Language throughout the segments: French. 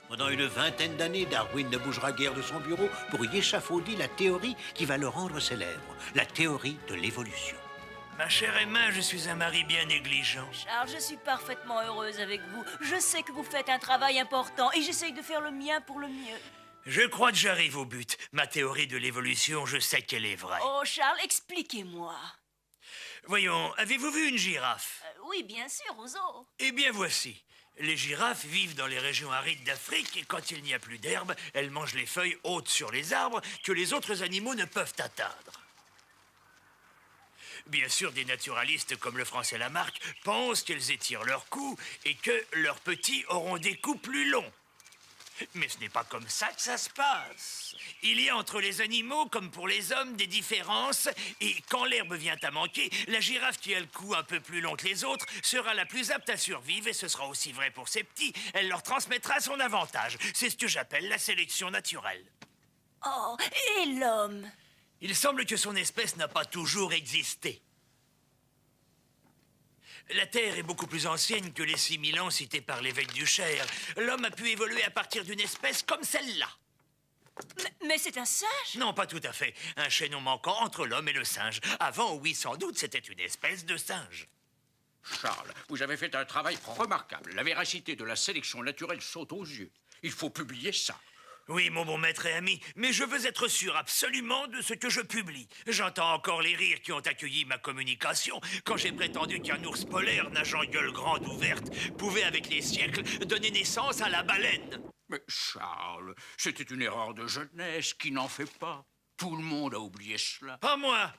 Pendant une vingtaine d'années, Darwin ne bougera guère de son bureau pour y échafauder la théorie qui va le rendre célèbre, la théorie de l'évolution. Ma chère Emma, je suis un mari bien négligent. Charles, je suis parfaitement heureuse avec vous. Je sais que vous faites un travail important et j'essaye de faire le mien pour le mieux. Je crois que j'arrive au but. Ma théorie de l'évolution, je sais qu'elle est vraie. Oh, Charles, expliquez-moi. Voyons, avez-vous vu une girafe? Oui, bien sûr, au zoo. Eh bien, voici. Les girafes vivent dans les régions arides d'Afrique et quand il n'y a plus d'herbe, elles mangent les feuilles hautes sur les arbres que les autres animaux ne peuvent atteindre. Bien sûr, des naturalistes comme le français Lamarck pensent qu'elles étirent leur cou et que leurs petits auront des coups plus longs. Mais ce n'est pas comme ça que ça se passe. Il y a entre les animaux, comme pour les hommes, des différences. Et quand l'herbe vient à manquer, la girafe qui a le cou un peu plus long que les autres sera la plus apte à survivre. Et ce sera aussi vrai pour ses petits. Elle leur transmettra son avantage. C'est ce que j'appelle la sélection naturelle. Oh, et l'homme? Il semble que son espèce n'a pas toujours existé. La Terre est beaucoup plus ancienne que les 6000 ans cités par l'évêque du Cher. L'homme a pu évoluer à partir d'une espèce comme celle-là. Mais c'est un singe? Non, pas tout à fait. Un chaînon manquant entre l'homme et le singe. Avant, oui, sans doute, c'était une espèce de singe. Charles, vous avez fait un travail remarquable. La véracité de la sélection naturelle saute aux yeux. Il faut publier ça. Oui, mon bon maître et ami, mais je veux être sûr absolument de ce que je publie. J'entends encore les rires qui ont accueilli ma communication quand j'ai prétendu qu'un ours polaire nageant gueule grande ouverte pouvait, avec les siècles, donner naissance à la baleine. Mais Charles, c'était une erreur de jeunesse qui n'en fait pas. Tout le monde a oublié cela. Pas moi.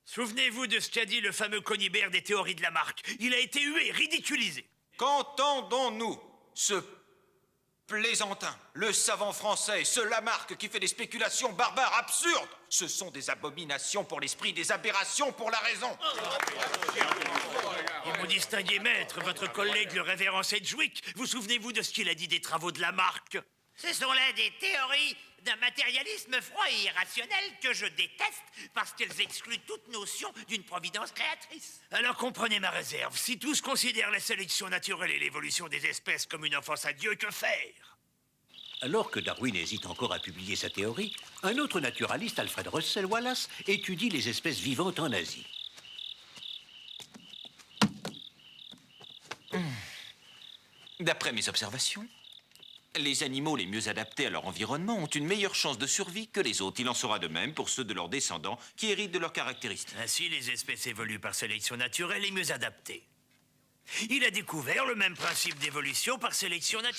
Souvenez-vous de ce qu'a dit le fameux Conibert des théories de Lamarck. Il a été hué, ridiculisé. Qu'entendons-nous? Ce plaisantin, le savant français, ce Lamarck qui fait des spéculations barbares, absurdes. Ce sont des abominations pour l'esprit, des aberrations pour la raison. Et mon distingué maître, votre collègue le révérend Sedgwick, vous souvenez-vous de ce qu'il a dit des travaux de Lamarck? Ce sont là des théories d'un matérialisme froid et irrationnel que je déteste parce qu'elles excluent toute notion d'une providence créatrice. Alors comprenez ma réserve. Si tous considèrent la sélection naturelle et l'évolution des espèces comme une offense à Dieu, que faire? Alors que Darwin hésite encore à publier sa théorie, un autre naturaliste, Alfred Russel Wallace, étudie les espèces vivantes en Asie. D'après mes observations, les animaux les mieux adaptés à leur environnement ont une meilleure chance de survie que les autres. Il en sera de même pour ceux de leurs descendants qui héritent de leurs caractéristiques. Ainsi, les espèces évoluent par sélection naturelle et mieux adaptées. Il a découvert le même principe d'évolution par sélection naturelle.